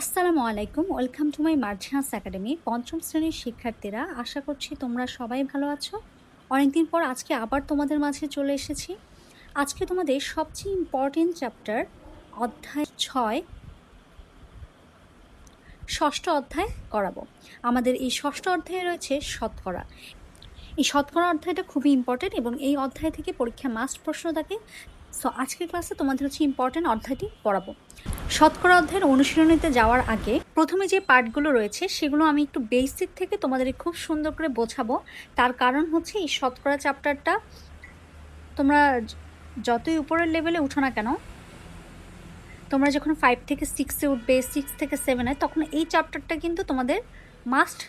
আসসালামু আলাইকুম, welcome to my মার্জিহান্স academy. পঞ্চম শ্রেণীর শিক্ষার্থীরা, আশা করছি তোমরা সবাই ভালো আছো। অনেকদিন পর আজকে আবার তোমাদের মাঝে চলে এসেছি। আজকে তোমাদের সবচেয়ে ইম্পর্টেন্ট চ্যাপ্টার অধ্যায় 6 ষষ্ঠ অধ্যায় করাবো। আমাদের এই ষষ্ঠ অধ্যায়ে রয়েছে শতকরা। এই শতকরা অধ্যায়টা খুবই ইম্পর্টেন্ট এবং এই অধ্যায় থেকে পরীক্ষা মাস্ট প্রশ্ন থাকে। সো আজকের ক্লাসে তোমাদের হচ্ছে ইম্পর্টেন্ট অধ্যায়টি পড়াবো। শতকরা অধ্যায়ের অনুশীলনীতে যাওয়ার আগে প্রথমে যে পার্টগুলো রয়েছে সেগুলো আমি একটু বেসিক থেকে তোমাদের খুব সুন্দর করে বোঝাবো। তার কারণ হচ্ছে এই শতকরা চ্যাপ্টারটা তোমরা যতই উপরের লেভেলে উঠো না কেন, তোমরা যখন 5 থেকে 6-এ উঠবে, 6 থেকে 7-এ, তখন এই চ্যাপ্টারটা কিন্তু তোমাদের মাস্ট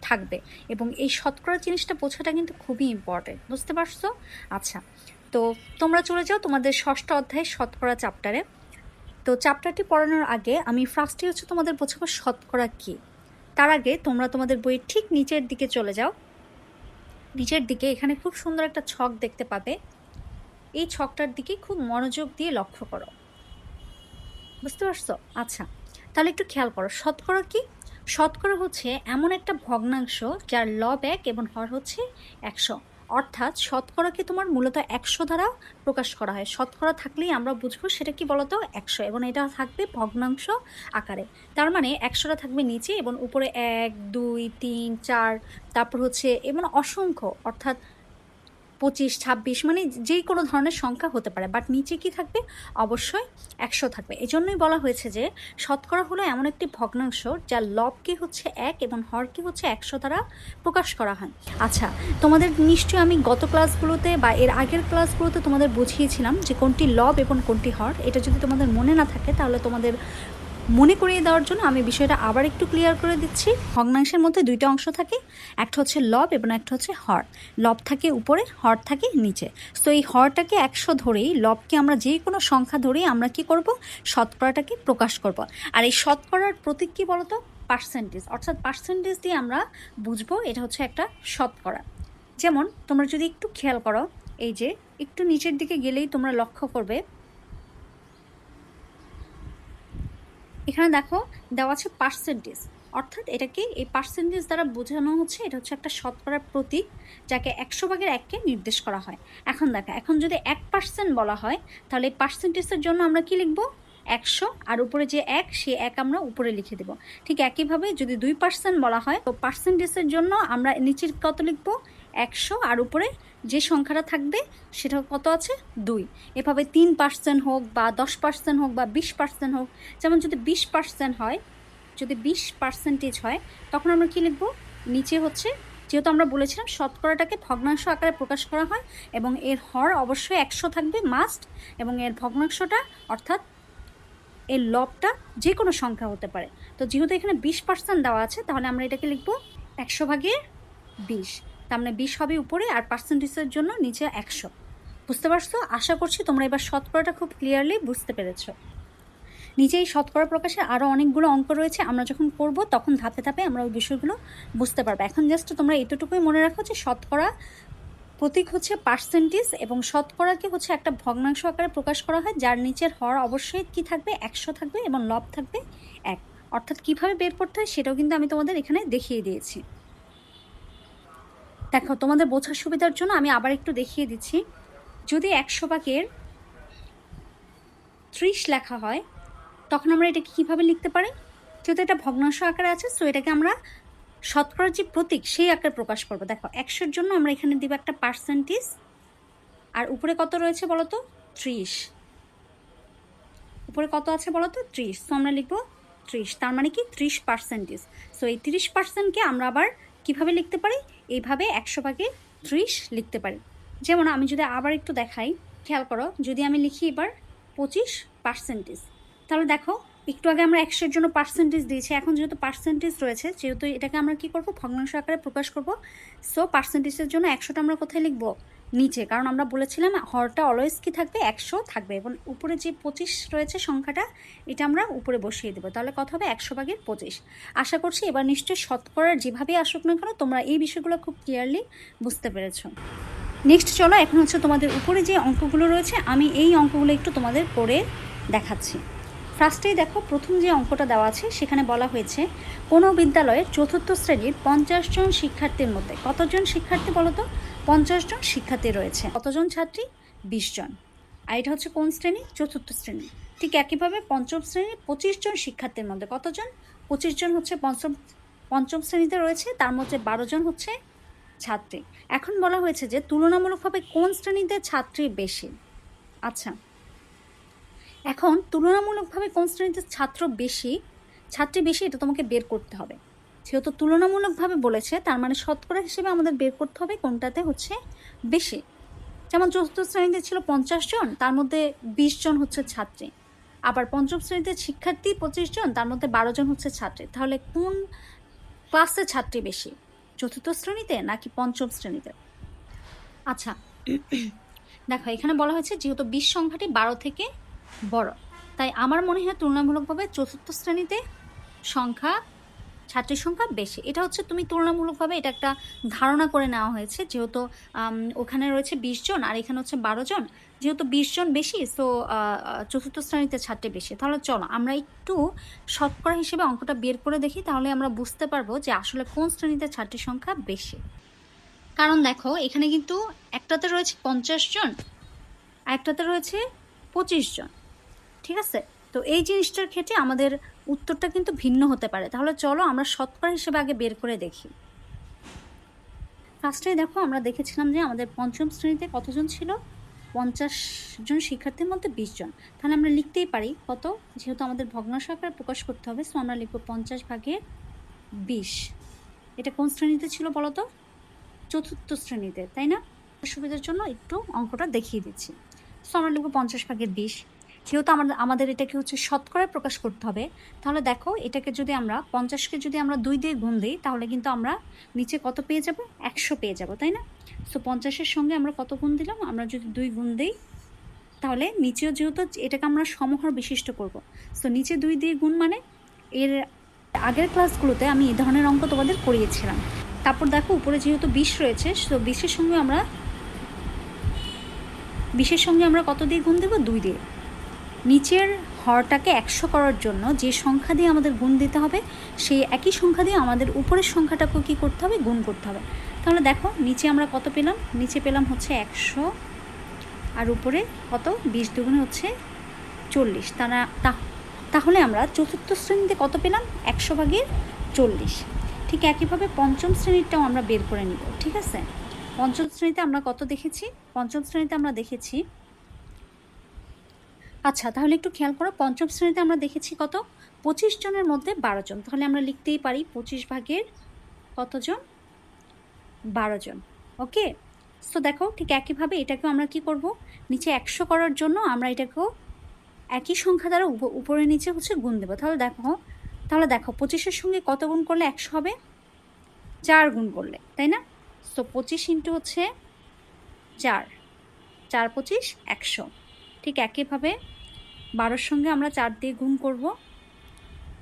থাকবে এবং এই শতকরা জিনিসটা বোঝাটা কিন্তু খুবই ইম্পর্টেন্ট। বুঝতে পারছো? আচ্ছা, তো তোমরা চলে যাও তোমাদের ষষ্ঠ অধ্যায় শতকরা চ্যাপ্টারে। তো চ্যাপ্টারটি পড়ানোর আগে আমি ফার্স্টে হচ্ছে তোমাদের বোঝাবো শতকরা কী। তার আগে তোমরা তোমাদের বইয়ের ঠিক নিচের দিকে চলে যাও। নিচের দিকে এখানে খুব সুন্দর একটা ছক দেখতে পাবে। এই ছকটার দিকে খুব মনোযোগ দিয়ে লক্ষ্য করো। বুঝতে পারছো? আচ্ছা, তাহলে একটু খেয়াল করো, শতকরা কি? শতকরা হচ্ছে এমন একটা ভগ্নাংশ যার লব 1 এবং হর হচ্ছে 100। অর্থাৎ শতকরাকে তোমার মূলত 100 দ্বারা প্রকাশ করা হয়। শতকরা থাকলেই আমরা বুঝবো সেটা কি বলতো, 100, এবং এটা থাকবে ভগ্নাংশ আকারে। তার মানে 100টা থাকবে নিচে এবং উপরে 1, 2, 3, 4, তারপর হচ্ছে এবং অসংখ্য, অর্থাৎ 25, 26, মানে যেই কোনো ধরনের সংখ্যা হতে পারে, বাট নিচে কি থাকবে? অবশ্যই 100 থাকবে। এজন্যই বলা হয়েছে যে শতকরা হলো এমন একটি ভগ্নাংশ যার লবকে হচ্ছে 1 এবং হরকে হচ্ছে 100 দ্বারা প্রকাশ করা হয়। আচ্ছা, তোমাদের নিশ্চয়ই আমি গত ক্লাসগুলোতে বা এর আগের ক্লাসগুলোতে তোমাদের বুঝিয়েছিলাম যে কোনটি লব এবং কোনটি হর। এটা যদি তোমাদের মনে না থাকে তাহলে তোমাদের মনে করিয়ে দেওয়ার জন্য আমি বিষয়টা আবার একটু ক্লিয়ার করে দিচ্ছি। ভগ্নাংশের মধ্যে দুইটা অংশ থাকে, একটা হচ্ছে লব এবং একটা হচ্ছে হর। লব থাকে উপরে, হর থাকে নিচে। তো এই হরটাকে 100 ধরেই, লবকে আমরা যে কোনো সংখ্যা ধরেই আমরা কি করব? শতকরাটাকে প্রকাশ করব। আর এই শতকরার প্রতীক কী বলতো? পার্সেন্টেজ। অর্থাৎ পার্সেন্টেজ দিয়ে আমরা বুঝবো এটা হচ্ছে একটা শতকরা। যেমন তোমরা যদি একটু খেয়াল করো, এই যে একটু নিচের দিকে গেলেই তোমরা লক্ষ্য করবে এখানে দেখো দেওয়া আছে পার্সেন্টেজ। অর্থাৎ এটাকে এই পার্সেন্টেজ দ্বারা বোঝানো হচ্ছে এটা হচ্ছে একটা শতকরার প্রতীক, যাকে 100 ভাগের 1কে নির্দেশ করা হয়। এখন দেখো, এখন যদি 1% বলা হয় তাহলে এই পার্সেন্টেজের জন্য আমরা কি লিখব? 100, আর উপরে যে 1, সেই 1 আমরা উপরে লিখে দেব। ঠিক একইভাবে যদি 2% বলা হয় তো পার্সেন্টেজের জন্য আমরা নিচের কত লিখব? 100, আর উপরে যে সংখ্যাটা থাকবে সেটা কত আছে? 2। এভাবে 3% হোক বা 10% হোক বা 20% হোক। যেমন যদি 20% হয়, যদি 20% হয়, তখন আমরা কি লিখব? নিচে হচ্ছে, যেহেতু আমরা বলেছিলাম শতকরাটাকে ভগ্নাংশ আকারে প্রকাশ করা হয় এবং এর হর অবশ্যই 100 থাকবে মাস্ট, এবং এর ভগ্নাংশটা অর্থাৎ এর লবটা যে কোনো সংখ্যা হতে পারে। তো যেহেতু এখানে 20% দেওয়া আছে তাহলে আমরা এটাকে লিখব 100 ভাগের 20। তার মানে 20 হবে উপরে আর পার্সেন্টেজের জন্য নিচে 100। বুঝতে পারছো? আশা করছি তোমরা এবার শতকরাটা খুব ক্লিয়ারলি বুঝতে পেরেছো। নিচে এই শতকরা প্রকাশে আরও অনেকগুলো অঙ্ক রয়েছে, আমরা যখন করব তখন ধাপে ধাপে আমরা ওই বিষয়গুলো বুঝতে পারবো। এখন জাস্ট তোমরা এতটুকুই মনে রাখো যে শতকরা প্রতীক হচ্ছে পার্সেন্টেজ এবং শতকরাকে হচ্ছে একটা ভগ্নাংশ আকারে প্রকাশ করা হয় যার নিচের হর অবশ্যই কি থাকবে? 100 থাকবে এবং লব থাকবে 1। অর্থাৎ কিভাবে বের করতে হয় সেটাও কিন্তু আমি তোমাদের এখানে দেখিয়ে দিয়েছি। দেখো, তোমাদের বোঝার সুবিধার জন্য আমি আবার একটু দেখিয়ে দিচ্ছি। যদি 100 ভাগের 30 লেখা হয় তখন আমরা এটাকে কীভাবে লিখতে পারি? যেহেতু এটা ভগ্নাংশ আকারে আছে, সো এটাকে আমরা শতকরার যে প্রতীক সেই আকারে প্রকাশ করবো। দেখো, 100-র জন্য আমরা এখানে দিব একটা পার্সেন্টেজ, আর উপরে কত রয়েছে বলো তো? 30। উপরে কত আছে বলো তো? 30। সো আমরা লিখবো 30, তার মানে কি 30%। সো এই 30%কে আমরা আবার কিভাবে লিখতে পারি? এইভাবে 100 ভাগে 30 লিখতে পারি। যেমন আমি যদি আবার একটু দেখাই, খেয়াল করো, যদি আমি লিখি এবার 25%, তাহলে দেখো একটু আগে আমরা 100-এর জন্য পার্সেন্টেজ দিয়েছি, এখন যেহেতু পার্সেন্টেজ রয়েছে, যেহেতু এটাকে আমরা কি করব? ভগ্নাংশ আকারে প্রকাশ করব। সো পার্সেন্টেজের জন্য 100টা আমরা কোথায় লিখবো? নিচে, কারণ আমরা বলেছিলাম হরটা অলওয়েজ কি থাকবে? 100 থাকবে, এবং উপরে যে 25 রয়েছে সংখ্যাটা, এটা আমরা উপরে বসিয়ে দেবো। তাহলে কত হবে? 100 ভাগের 25। আশা করছি এবার নিশ্চয়ই শতকরার যেভাবেই আসুক না কেন তোমরা এই বিষয়গুলো খুব ক্লিয়ারলি বুঝতে পেরেছো। নেক্সট চলো, এখন হচ্ছে তোমাদের উপরে যে অঙ্কগুলো রয়েছে আমি এই অঙ্কগুলো একটু তোমাদের করে দেখাচ্ছি। ফার্স্টেই দেখো প্রথম যে অঙ্কটা দেওয়া আছে সেখানে বলা হয়েছে কোনো বিদ্যালয়ের চতুর্থ শ্রেণীর 50 জন শিক্ষার্থীর মধ্যে কতজন শিক্ষার্থী বলো তো? 50 জন শিক্ষার্থী রয়েছে। কতজন ছাত্রী? 20 জন। আর এটা হচ্ছে কোন শ্রেণী? চতুর্থ শ্রেণী। ঠিক একইভাবে পঞ্চম শ্রেণীর 25 জন শিক্ষার্থীর মধ্যে কতজন? 25 জন হচ্ছে পঞ্চম শ্রেণীতে রয়েছে, তার মধ্যে 12 জন হচ্ছে ছাত্রী। এখন বলা হয়েছে যে তুলনামূলকভাবে কোন শ্রেণীতে ছাত্রী বেশি। আচ্ছা, এখন তুলনামূলকভাবে কোন শ্রেণীতে ছাত্রী বেশি এটা তোমাকে বের করতে হবে। যেহেতু তুলনামূলকভাবে বলেছে তার মানে শতকরা হিসেবে আমাদের বের করতে হবে কোনটাতে হচ্ছে বেশি। যেমন চতুর্থ শ্রেণীতে ছিল 50 জন, তার মধ্যে 20 জন হচ্ছে ছাত্রী। আবার পঞ্চম শ্রেণীতে শিক্ষার্থী 25 জন, তার মধ্যে 12 জন হচ্ছে ছাত্রী। তাহলে কোন ক্লাসে ছাত্রী বেশি, চতুর্থ শ্রেণীতে নাকি পঞ্চম শ্রেণীতে? আচ্ছা দেখো এখানে বলা হয়েছে যেহেতু 20 সংখ্যাটি 12 থেকে বড়, তাই আমার মনে হয় তুলনামূলকভাবে চতুর্থ শ্রেণীতে ছাত্রীর সংখ্যা বেশি। এটা হচ্ছে তুমি তুলনামূলকভাবে এটা একটা ধারণা করে নেওয়া হয়েছে, যেহেতু ওখানে রয়েছে 20 জন আর এখানে হচ্ছে 12 জন, যেহেতু 20 জন বেশি সো চতুর্থ শ্রেণীতে ছাত্রী বেশি। তাহলে চলো আমরা একটু শতকরা হিসেবে অঙ্কটা বের করে দেখি, তাহলে আমরা বুঝতে পারবো যে আসলে কোন শ্রেণীতে ছাত্রীর সংখ্যা বেশি। কারণ দেখো এখানে কিন্তু একটাতে রয়েছে 50 জন আর একটাতে রয়েছে 25 জন, ঠিক আছে? তো এই জিনিসটার ক্ষেত্রে আমাদের উত্তরটা কিন্তু ভিন্ন হতে পারে। তাহলে চলো আমরা শতকরা হিসেবে আগে বের করে দেখি। ফার্স্টে দেখো আমরা দেখেছিলাম যে আমাদের পঞ্চম শ্রেণীতে কতজন ছিল? 50 জন শিক্ষার্থীর মধ্যে 20 জন। তাহলে আমরা লিখতেই পারি কত, যেহেতু আমাদের ভগ্নাংশ আকারে প্রকাশ করতে হবে, সো আমরা লিখব 50/20। এটা কোন শ্রেণীতে ছিল বলো তো? চতুর্থ শ্রেণীতে, তাই না? সুবিধার জন্য একটু অঙ্কটা দেখিয়ে দিচ্ছি। সো আমরা লিখব 50/20। যেহেতু আমাদের এটাকে হচ্ছে শতকরায় প্রকাশ করতে হবে, তাহলে দেখো এটাকে যদি আমরা 50কে যদি আমরা 2 দিয়ে গুণ দিই তাহলে কিন্তু আমরা নিচে কত পেয়ে যাব? 100 পেয়ে যাব, তাই না? সো 50-এর সঙ্গে আমরা কত গুণ দিলাম? আমরা যদি 2 গুণ দিই তাহলে নিচেও যেহেতু এটাকে আমরা সমহর বিশিষ্ট করব, সো নিচে 2 দিয়ে গুণ মানে এর আগের ক্লাসগুলোতে আমি এই ধরনের অঙ্ক তোমাদের করিয়েছিলাম। তারপর দেখো উপরে যেহেতু 20 রয়েছে, সো 20-এর সঙ্গে আমরা কত দিয়ে গুণ দেবো? 2 দিয়ে। নিচের হরটাকে 100 করার জন্য যে সংখ্যা দিয়ে আমাদের গুণ দিতে হবে সেই একই সংখ্যা দিয়ে আমাদের উপরের সংখ্যাটাকেও কী করতে হবে? গুণ করতে হবে। তাহলে দেখো নিচে আমরা কত পেলাম? নিচে পেলাম হচ্ছে 100 আর উপরে কত? 20 দুগুণে হচ্ছে 40। তাহলে আমরা চতুর্থ শ্রেণীতে কত পেলাম? 100/40। ঠিক একইভাবে পঞ্চম শ্রেণীরটাও আমরা বের করে নিব, ঠিক আছে? পঞ্চম শ্রেণীতে আমরা কত দেখেছি? পঞ্চম শ্রেণীতে আমরা দেখেছি, আচ্ছা তাহলে একটু খেয়াল করো, পঞ্চম শ্রেণীতে আমরা দেখেছি কত? 25 জনের মধ্যে 12 জন। তাহলে আমরা লিখতেই পারি 25 কতজন? 12 জন। ওকে, সো দেখো ঠিক একইভাবে এটাকেও আমরা কি করব? নিচে 100 করার জন্য আমরা এটাকেও একই সংখ্যা দ্বারা উপরে নিচে হচ্ছে গুণ দেবো। তাহলে দেখো 25-এর সঙ্গে কত গুণ করলে 100 হবে? 4 গুণ করলে, তাই না? সো 25 ইন্টু হচ্ছে 4, 4×25 100। ঠিক একইভাবে 12-এর সঙ্গে আমরা 4 দিয়ে গুণ করব।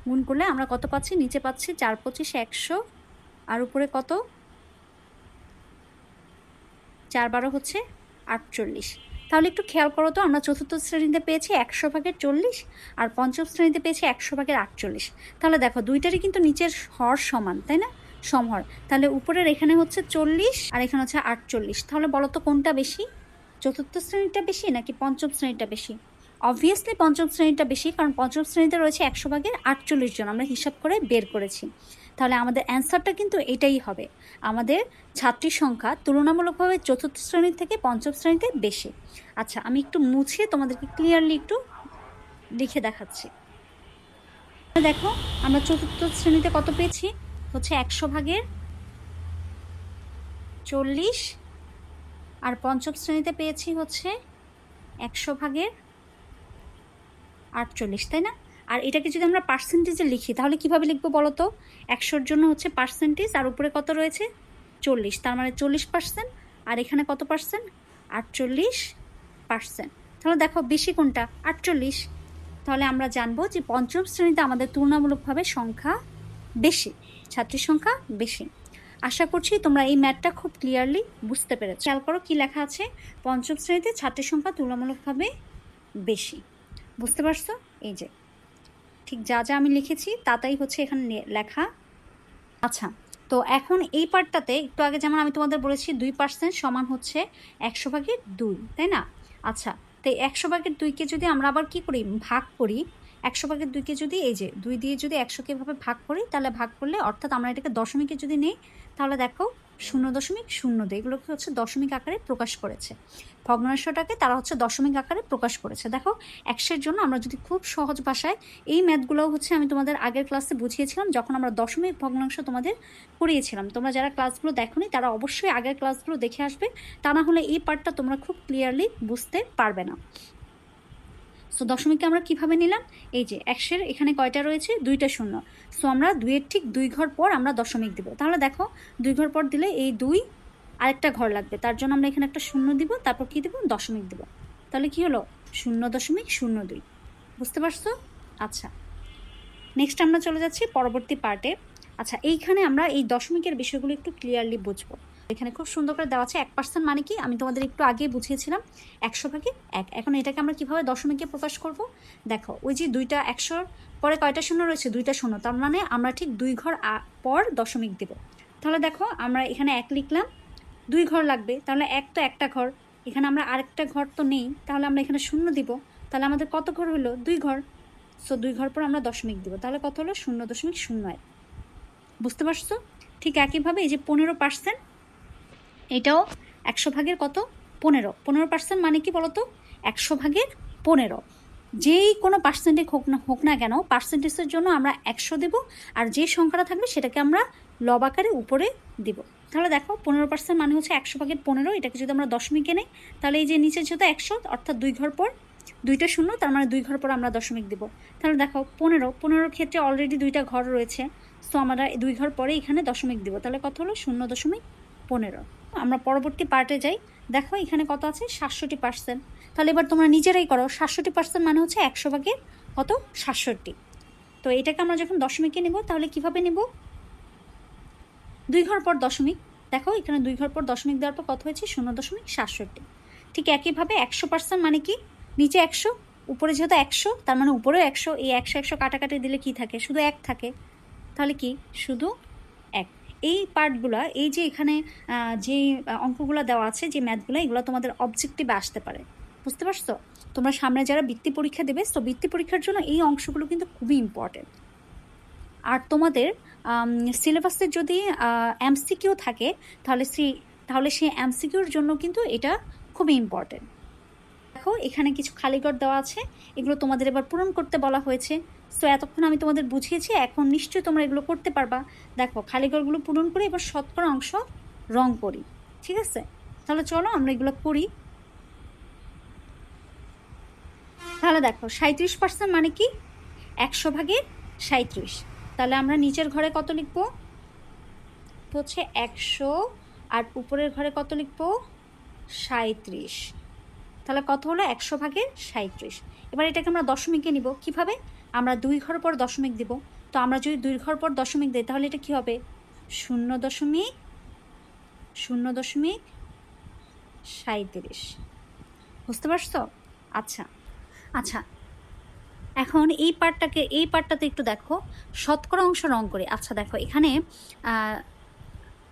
গুণ করলে আমরা কত পাচ্ছি? নিচে পাচ্ছি 4×25 100 আর উপরে কত? 4×12 হচ্ছে 48। তাহলে একটু খেয়াল করো তো, আমরা চতুর্থ শ্রেণীতে পেয়েছি 100/40 আর পঞ্চম শ্রেণীতে পেয়েছি 100/48। তাহলে দেখো দুইটারই কিন্তু নিচের হর সমান, তাই না? সমহর। তাহলে উপরের এখানে হচ্ছে 40 আর এখানে হচ্ছে 48। তাহলে বলো তো কোনটা বেশি? চতুর্থ শ্রেণীটা বেশি নাকি পঞ্চম শ্রেণীটা বেশি? অবভিয়াসলি পঞ্চম শ্রেণীটা বেশি, কারণ পঞ্চম শ্রেণীতে রয়েছে 100/48 জন, আমরা হিসাব করে বের করেছি। তাহলে আমাদের অ্যান্সারটা কিন্তু এটাই হবে, আমাদের ছাত্রীর সংখ্যা তুলনামূলকভাবে চতুর্থ শ্রেণী থেকে পঞ্চম শ্রেণীতে বেশি। আচ্ছা আমি একটু মুছে তোমাদেরকে ক্লিয়ারলি একটু লিখে দেখাচ্ছি। দেখো আমরা চতুর্থ শ্রেণীতে কত পেয়েছি? হচ্ছে 100/40 আর পঞ্চম শ্রেণীতে পেয়েছি হচ্ছে 100/48, তাই না? আর এটাকে যদি আমরা পার্সেন্টেজে লিখি তাহলে কিভাবে লিখবো বলো তো? 100-র জন্য হচ্ছে পার্সেন্টেজ আর উপরে কত রয়েছে? 40, তার মানে 40%। আর এখানে কত পার্সেন্ট? 48%। তাহলে দেখো বেশি কোনটা? 48। তাহলে আমরা জানবো যে পঞ্চম শ্রেণীতে আমাদের তুলনামূলকভাবে সংখ্যা বেশি, ছাত্রীর সংখ্যা বেশি। আশা করছি তোমরা এই ম্যাথটা খুব ক্লিয়ারলি বুঝতে পেরেছো। খেয়াল করো কি লেখা আছে? পঞ্চম শ্রেণীতে ছাত্রীর সংখ্যা তুলনামূলকভাবে বেশি। বুঝতে পারছো? এই যে ঠিক যা যা আমি লিখেছি তাই হচ্ছে এখানে লেখা। আচ্ছা, তো এখন এই পার্টটাতে একটু আগে যেমন আমি তোমাদের বলেছি 2% সমান হচ্ছে 100/2, তাই না? আচ্ছা, তো 100/2কে যদি আমরা আবার কি করি, ভাগ করি, 100/2কে যদি এই যে 2 দিয়ে যদি 100কে এভাবে ভাগ করি, তাহলে ভাগ করলে অর্থাৎ আমরা এটাকে দশমিকে যদি নেই, তাহলে দেখো 0.02 এগুলোকে হচ্ছে দশমিক আকারে প্রকাশ করেছে। ভগ্নাংশটাকে তারা হচ্ছে দশমিক আকারে প্রকাশ করেছে। দেখো 100-এর জন্য আমরা যদি খুব সহজ ভাষায় এই ম্যাথগুলো হচ্ছে আমি তোমাদের আগের ক্লাসে বুঝিয়েছিলাম যখন আমরা দশমিক ভগ্নাংশ তোমাদের পড়িয়েছিলাম। তোমরা যারা ক্লাসগুলো দেখোনি তারা অবশ্যই আগের ক্লাসগুলো দেখে আসবে, তা না হলে এই পার্টটা তোমরা খুব ক্লিয়ারলি বুঝতে পারবে না। সো দশমিককে আমরা কিভাবে নিলাম, এই যে 100-এর এখানে কয়টা রয়েছে, 2টা শূন্য। সো আমরা 2-এর ঠিক 2 ঘর পর আমরা দশমিক দিব। তাহলে দেখো 2 ঘর পর দিলে এই 2 আরেকটা ঘর লাগবে, তার জন্য আমরা এখানে একটা শূন্য দিব, তারপর কি দিব, দশমিক দিব। তাহলে কি হলো, 0.02। বুঝতে পারছো? আচ্ছা, নেক্সট আমরা চলে যাচ্ছি পরবর্তী পার্টে। আচ্ছা, এইখানে আমরা এই দশমিকের বিষয়গুলো একটু ক্লিয়ারলি বুঝবো। এখানে খুব সুন্দর করে দেওয়া আছে 1% মানে কি, আমি তোমাদের একটু আগে বুঝিয়েছিলাম 100/1। এখন এটাকে আমরা কিভাবে দশমিকে প্রকাশ করব, দেখো ওই যে 2টা 100-র পরে কয়টা শূন্য রয়েছে, 2টা শূন্য, তার মানে আমরা ঠিক 2 ঘর পর দশমিক দিব। তাহলে দেখো আমরা এখানে 1 লিখলাম, 2 ঘর লাগবে, তাহলে 1 তো একটা ঘর, এখানে আমরা আরেকটা ঘর তো নেই, তাহলে আমরা এখানে শূন্য দিব, তাহলে আমাদের কত ঘর হলো, 2 ঘর। সো 2 ঘর পর আমরা দশমিক দিব, তাহলে কত হলো, 0.01। বুঝতে পারছো? ঠিক একইভাবে এই যে 15%, এটাও 100/, কত, 15% মানে কি বলতো, 100/15। যেই কোনো পার্সেন্টেজ হোক না কেন, পার্সেন্টেজের জন্য আমরা 100 দেব, আর যে সংখ্যাটা থাকবে সেটাকে আমরা লব আকারে উপরে দিব। তাহলে দেখো 15% মানে হচ্ছে 100/15। এটাকে যদি আমরা দশমিকে নেই, তাহলে এই যে নিচে যেহেতু 100, অর্থাৎ 2 ঘর পর 2টা শূন্য, তার মানে 2 ঘর পর আমরা দশমিক দিব। তাহলে দেখো 15 ক্ষেত্রে অলরেডি 2টা ঘর রয়েছে, সো আমরা 2 ঘর পরে এখানে দশমিক দিব, তাহলে কত হলো, 0.15। আমরা পরবর্তী পার্টে যাই। দেখো এখানে কত আছে, 67%। তাহলে এবার তোমরা নিজেরাই করো, 67% মানে হচ্ছে 100/, কত, 67। তো এটাকে আমরা যখন দশমিকে নেব, তাহলে কিভাবে নেব, 2 ঘর পর দশমিক। দেখো এখানে 2 ঘর পর দশমিক দেওয়ার পর কত হয়েছে, 0.67। ঠিক একইভাবে 100% মানে কি, নিচে 100, উপরে যেহেতু 100, তার মানে উপরেও 100, এই 100 কাটাকাটি দিলে কি থাকে, শুধু 1 থাকে, তাহলে কি, শুধু 1। এই পার্টগুলো, এই যে এখানে যে অঙ্কগুলো দেওয়া আছে, যে ম্যাথগুলো, এগুলো তোমাদের অবজেক্টিভে আসতে পারে। বুঝতে পারছো? তোমরা সামনে যারা বৃত্তি পরীক্ষা দেবে, তো বৃত্তি পরীক্ষার জন্য এই অংশগুলো কিন্তু খুবই ইম্পর্টেন্ট। আর তোমাদের সিলেবাসে যদি এমসিকিউ থাকে, তাহলে সেই এমসিকিউর জন্য কিন্তু এটা খুবই ইম্পর্টেন্ট। দেখো এখানে কিছু খালিঘর দেওয়া আছে, এগুলো তোমাদের এবার পূরণ করতে বলা হয়েছে। সো এতক্ষণ আমি তোমাদের বুঝিয়েছি, এখন নিশ্চয়ই তোমরা এগুলো করতে পারবা। দেখো খালিঘরগুলো পূরণ করে এবার শতকরা অংশ রং করি, ঠিক আছে? তাহলে চলো আমরা এগুলো করি। তাহলে দেখো 37% মানে কি, 100/37। তাহলে আমরা নিচের ঘরে কত লিখবো, হচ্ছে 100, আর উপরের ঘরে কত লিখবো, 37। তাহলে কত হলো, 100/37। এবার এটাকে আমরা দশমিকে নিব, কিভাবে, আমরা 2 ঘর পর দশমিক দিব। তো আমরা যদি 2 ঘর পর দশমিক দিই, তাহলে এটা কি হবে, 0.37। বুঝতে পারছো? আচ্ছা আচ্ছা, এখন এই পার্টটাতে একটু দেখো, শতকরা অংশ রং করে। আচ্ছা দেখো এখানে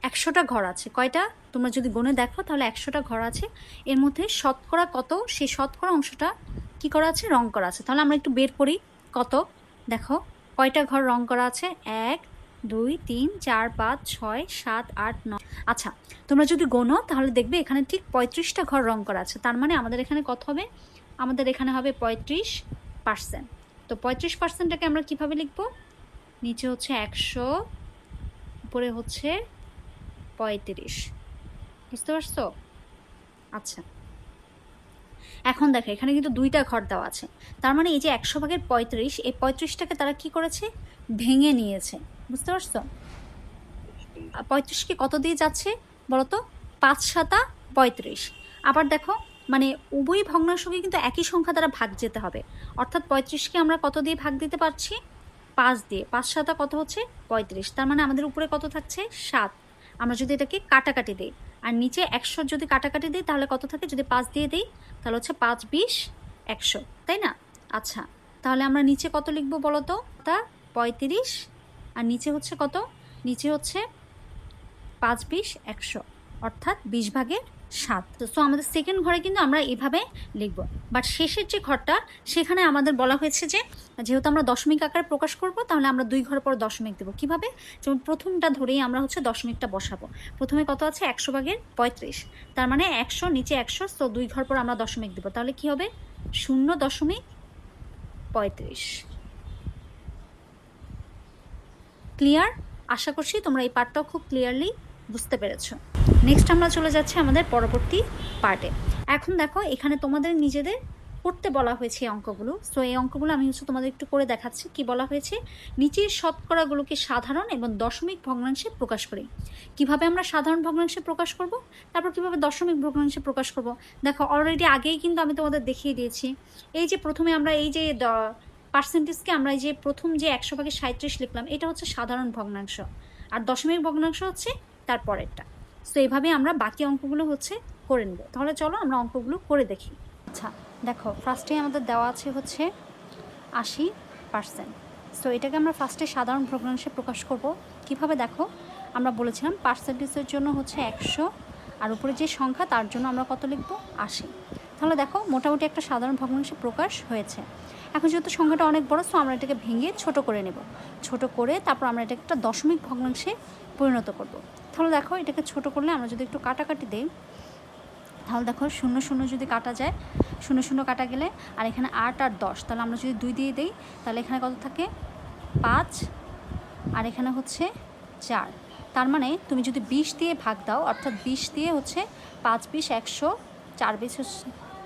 100টা ঘর আছে, কয়টা, তোমরা যদি গুণে দেখো তাহলে 100টা ঘর আছে, এর মধ্যে শতকরা কত, সেই শতকরা অংশটা কি করা আছে, রং করা আছে। তাহলে আমরা একটু বের করি, কত, দেখো কয়টা ঘর রং করা আছে, 1 2 3 4 5 6 7 8 9। আচ্ছা, তোমরা যদি গোনো তাহলে দেখবে এখানে ঠিক 35টা ঘর রং করা আছে, তার মানে আমাদের এখানে কত হবে, আমাদের এখানে হবে 35%। তো 35%টাকে আমরা কিভাবে লিখবো, নিচে হচ্ছে 100, উপরে হচ্ছে 35। বুঝতে পারছো? আচ্ছা, এখন দেখো এখানে কিন্তু 2টা ঘর দেওয়া আছে, তার মানে এই যে 100/35, এই 35টাকে তারা কি করেছে, ভেঙে নিয়েছে। বুঝতে পারছো? 35কে কত দিয়ে যাচ্ছে বলতো, 5 7 35। আবার দেখো মানে উভয় ভগ্নাংশকে কিন্তু একই সংখ্যা দ্বারা ভাগ যেতে হবে, অর্থাৎ 35কে আমরা কত দিয়ে ভাগ দিতে পারছি, 5 দিয়ে। 5 7 কত হচ্ছে, 35। তার মানে আমাদের উপরে কত থাকছে, 7। আমরা যদি এটাকে কাটাকাটি দিই, আর নিচে 100 যদি কাটাকাটি দিই, তাহলে কত থাকে, যদি 5 দিয়ে দিই, তাহলে হচ্ছে 5 20 100, তাই না? আচ্ছা, তাহলে আমরা নিচে কত লিখবো বলো তো? তা 35, আর নিচে হচ্ছে কত? নিচে হচ্ছে 5 20 100, অর্থাৎ 20/7। সো আমাদের সেকেন্ড ঘরে কিন্তু আমরা এইভাবে লিখবো। বাট শেষের যে ঘরটা, সেখানে আমাদের বলা হয়েছে যে যেহেতু আমরা দশমিক আকারে প্রকাশ করব, তাহলে আমরা 2 ঘর পর দশমিক দেবো। কিভাবে? যেমন প্রথমটা ধরেই আমরা হচ্ছে দশমিকটা বসাবো। প্রথমে কত আছে? 100/35, তার মানে 100 নিচে 100, তো 2 ঘর পর আমরা দশমিক দেবো। তাহলে কি হবে? 0.35। ক্লিয়ার? আশা করছি তোমরা এই পার্টটাও খুব ক্লিয়ারলি বুঝতে পেরেছো। নেক্সট আমরা চলে যাচ্ছি আমাদের পরবর্তী পার্টে। এখন দেখো, এখানে তোমাদের নিজেদের করতে বলা হয়েছে এই অঙ্কগুলো। সো এই অঙ্কগুলো আমি হচ্ছে তোমাদের একটু করে দেখাচ্ছি। কি বলা হয়েছে? নিচের শতকরাগুলোকে সাধারণ এবং দশমিক ভগ্নাংশে প্রকাশ করি। কিভাবে আমরা সাধারণ ভগ্নাংশে প্রকাশ করব, তারপর কিভাবে দশমিক ভগ্নাংশে প্রকাশ করব। দেখো, অলরেডি আগেই কিন্তু আমি তোমাদের দেখিয়ে দিয়েছি। এই যে প্রথমে আমরা এই যে পার্সেন্টেজকে আমরা এই যে প্রথম যে 100/37 লিখলাম, এটা হচ্ছে সাধারণ ভগ্নাংশ, আর দশমিক ভগ্নাংশ হচ্ছে তার পরেরটা। সো এইভাবে আমরা বাকি অঙ্কগুলো হচ্ছে করে নেব। তাহলে চলো আমরা অঙ্কগুলো করে দেখি। আচ্ছা দেখো, ফার্স্টে আমাদের দেওয়া আছে হচ্ছে 80%। সো এটাকে আমরা ফার্স্টে সাধারণ ভগ্নাংশে প্রকাশ করব। কিভাবে? দেখো, আমরা বলেছিলাম পার্সেন্টেজের জন্য হচ্ছে 100, আর উপরে যে সংখ্যা তার জন্য আমরা কত লিখব? 80। তাহলে দেখো, মোটামুটি একটা সাধারণ ভগ্নাংশে প্রকাশ হয়েছে। এখন যেহেতু সংখ্যাটা অনেক বড়, সো আমরা এটাকে ভেঙে ছোট করে নেব। ছোট করে তারপর আমরা এটাকে একটা দশমিক ভগ্নাংশে পরিণত করব। তাহলে দেখো, এটাকে ছোট করলে আমরা যদি একটু কাটাকাটি দেই, তাহলে দেখো 0 0 যদি কাটা যায়, 0 0 কাটা গেলে, আর এখানে 8 আর 10, তাহলে আমরা যদি 2 দিয়ে দিই, তাহলে এখানে কত থাকে? 5, আর এখানে হচ্ছে 4। তার মানে তুমি যদি 20 দিয়ে ভাগ দাও, অর্থাৎ 20 দিয়ে হচ্ছে 5 20 100, 4 20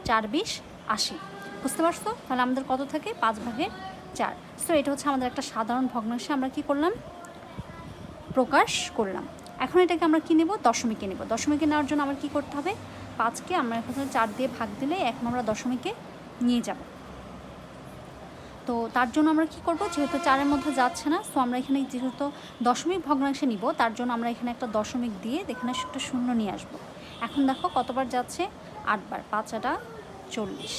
4 20 80। বুঝতে পারছো? তাহলে আমাদের কত থাকে? 5/4। সো এটা হচ্ছে আমাদের একটা সাধারণ ভগ্নাংশে আমরা কি করলাম? প্রকাশ করলাম। এখন এটাকে আমরা কী নেব? দশমিকে নেব। দশমিকে নেওয়ার জন্য আমার কী করতে হবে? 5কে আমরা এখানে 4 দিয়ে ভাগ দিলে এখন আমরা দশমিকে নিয়ে যাব। তো তার জন্য আমরা কি করব? যেহেতু 4-এর মধ্যে যাচ্ছে না, সো আমরা এখানে যেহেতু দশমিক ভগ্নাংশে নিব, তার জন্য আমরা এখানে একটা দশমিক দিয়ে এখানে একটা শূন্য নিয়ে আসব। এখন দেখো কতবার যাচ্ছে? 8 বার। 5 8 40।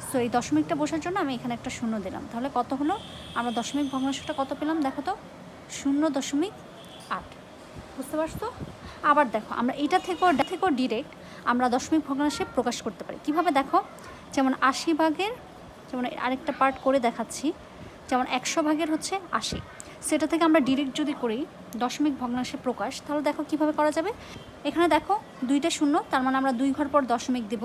সো এই দশমিকটা বসার জন্য আমি এখানে একটা শূন্য দিলাম। তাহলে কত হলো? আমরা দশমিক ভগ্নাংশটা কত পেলাম? দেখো তো, 0.8। বুঝতে পারছো? আবার দেখো, আমরা এটা থেকেও ডিরেক্ট আমরা দশমিক ভগ্নাংশে প্রকাশ করতে পারি। কিভাবে? দেখো, যেমন 80 যেমন আরেকটা পার্ট করে দেখাচ্ছি। যেমন 100 হচ্ছে 80, সেটা থেকে আমরা ডিরেক্ট যদি করি দশমিক ভগ্নাংশে প্রকাশ, তাহলে দেখো কিভাবে করা যাবে। এখানে দেখো 2টা শূন্য, তার মানে আমরা 2 ঘর পর দশমিক দেব।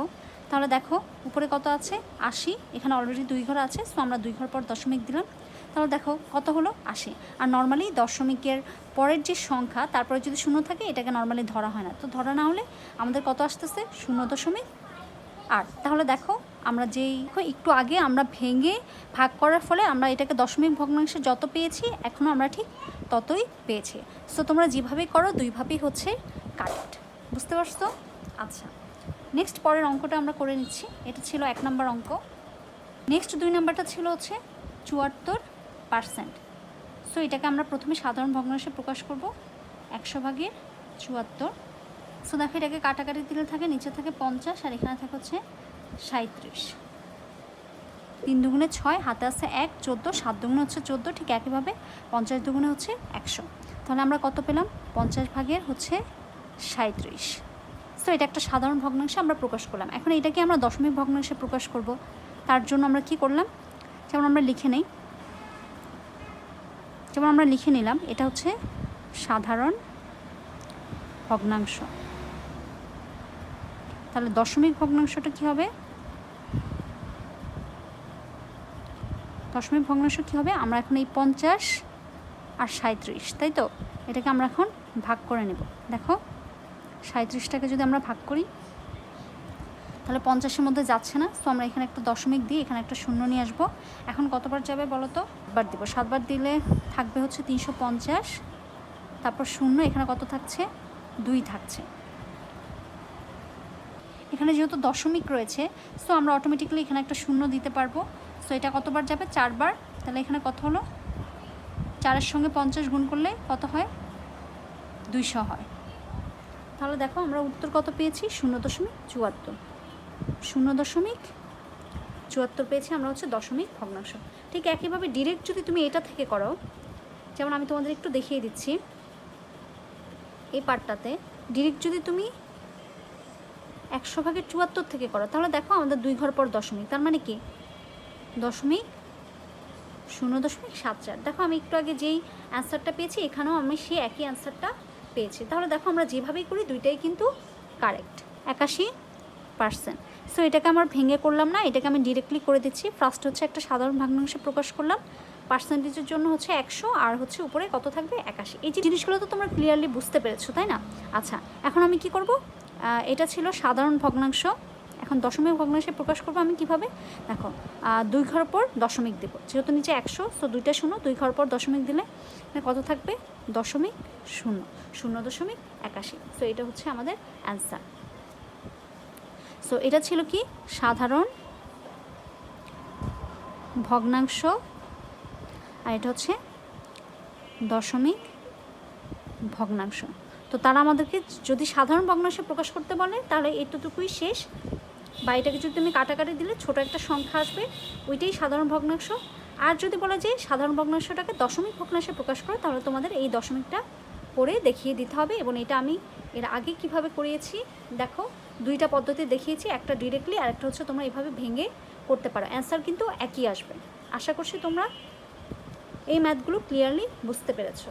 তাহলে দেখো উপরে কত আছে? 80, এখানে অলরেডি 2 ঘর আছে, সো আমরা 2 ঘর পর দশমিক দিলাম। তাহলে দেখো কত হলো? 80। আর নর্মালি দশমিকের পরের যে সংখ্যা, তারপরে যদি শূন্য থাকে, এটাকে নর্মালি ধরা হয় না। তো ধরা না হলে আমাদের কত আসতেছে? 0.8। তাহলে দেখো, আমরা যেই একটু আগে আমরা ভেঙে ভাগ করার ফলে আমরা এটাকে দশমিক ভগ্নাংশে যত পেয়েছি, এখনও আমরা ঠিক ততই পেয়েছি। সো তোমরা যেভাবেই করো, দুইভাবেই হচ্ছে কারেক্ট। বুঝতে পারছো? আচ্ছা, নেক্সট পরের অঙ্কটা আমরা করে নিচ্ছি। এটা ছিল 1 নম্বর অঙ্ক। নেক্সট 2 নম্বরটা ছিল হচ্ছে 74%। সো এটাকে আমরা প্রথমে সাধারণ ভগ্নাংশে প্রকাশ করব, 100/74। সো দেখো, এটাকে কাটাকাটি দিলে থাকে, নিচে থাকে 50, আর এখানে থাকে হচ্ছে 37। 3 দুগুণে 6, হাতে আছে 1, 14, 7 দুগুণে হচ্ছে 14, ঠিক একইভাবে 50 দুগুণে হচ্ছে 100। তাহলে আমরা কত পেলাম? 50/37। সো এটা একটা সাধারণ ভগ্নাংশে আমরা প্রকাশ করলাম। এখন এটাকে আমরা দশমিক ভগ্নাংশে প্রকাশ করব। তার জন্য আমরা কি করলাম? যেমন আমরা লিখে নিলাম, এটা হচ্ছে সাধারণ ভগ্নাংশ। তাহলে দশমিক ভগ্নাংশটা কী হবে? দশমিক ভগ্নাংশ কী হবে? আমরা এখন এই 50 আর 37, তাই তো, এটাকে আমরা এখন ভাগ করে নেব। দেখো, 37টাকে যদি আমরা ভাগ করি, তাহলে 50-এর মধ্যে যাচ্ছে না, সো আমরা এখানে একটা দশমিক দিয়ে এখানে একটা শূন্য নিয়ে আসবো। এখন কতবার যাবে বলো তো? 7 বার দিব। 7 বার দিলে থাকবে হচ্ছে 350, তারপর শূন্য, এখানে কত থাকছে? 2 থাকছে। এখানে যেহেতু দশমিক রয়েছে, সো আমরা অটোমেটিক্যালি এখানে একটা শূন্য দিতে পারবো। সো এটা কতবার যাবে? 4 বার। তাহলে এখানে কত হলো? 4-এর সঙ্গে 50 গুণ করলে কত হয়? 200 হয়। তাহলে দেখো, আমরা উত্তর কত পেয়েছি? 0.74। 74 পেয়েছি আমরা হচ্ছে দশমিক ভগ্নাংশ। ঠিক একইভাবে ডিরেক্ট যদি তুমি এটা থেকে করো, যেমন আমি তোমাদের একটু দেখিয়ে দিচ্ছি এই পার্টটাতে, ডিরেক্ট যদি তুমি 100/74 থেকে করো তাহলে দেখো আমাদের 2 ঘর পর দশমিক, তার মানে কি 0.74। দেখো আমি একটু আগে যেই অ্যান্সারটা পেয়েছি এখানেও আমি সেই একই অ্যান্সারটা পেয়েছি। তাহলে দেখো আমরা যেভাবেই করি দুইটাই কিন্তু কারেক্ট, 81%। সো এটাকে আমার ভেঙে করলাম না, এটাকে আমি ডিরেক্টলি করে দিচ্ছি। ফার্স্ট হচ্ছে একটা সাধারণ ভগ্নাংশে প্রকাশ করলাম, পার্সেন্টেজের জন্য হচ্ছে 100 আর হচ্ছে উপরে কত থাকবে 81। এই যে জিনিসগুলো তো তোমরা ক্লিয়ারলি বুঝতে পেরেছো, তাই না? আচ্ছা, এখন আমি কি করব, এটা ছিল সাধারণ ভগ্নাংশ, এখন দশমিক ভগ্নাংশে প্রকাশ করবো আমি কিভাবে, দেখো 2 ঘর পর দশমিক দেবো, যেহেতু নিচে 100, সো 2টা শূন্য, 2 ঘর পর দশমিক দিলে কত থাকবে 0.81। সো এটা হচ্ছে আমাদের অ্যান্সার। সো এটা ছিল কি সাধারণ ভগ্নাংশ, আর এটা হচ্ছে দশমিক ভগ্নাংশ। তো তারা আমাদেরকে যদি সাধারণ ভগ্নাংশে প্রকাশ করতে বলে তাহলে এতটুকুই শেষ, বা এটাকে যদি তুমি কাটাকাটি দিলে ছোট একটা সংখ্যা আসবে, ওইটাই সাধারণ ভগ্নাংশ। আর যদি বলা যায় সাধারণ ভগ্নাংশটাকে দশমিক ভগ্নাংশে প্রকাশ করো তাহলে তোমাদের এই দশমিকটা করে দেখিয়ে দিতে হবে। এবং এটা আমি এর আগে কিভাবে করিয়েছি দেখো, 2টা পদ্ধতি দেখিয়েছি, একটা ডিরেক্টলি আর একটা হচ্ছে তোমরা এভাবে ভেঙে করতে পারো, অ্যান্সার কিন্তু একই আসবে। আশা করছি তোমরা এই ম্যাথগুলো ক্লিয়ারলি বুঝতে পেরেছো।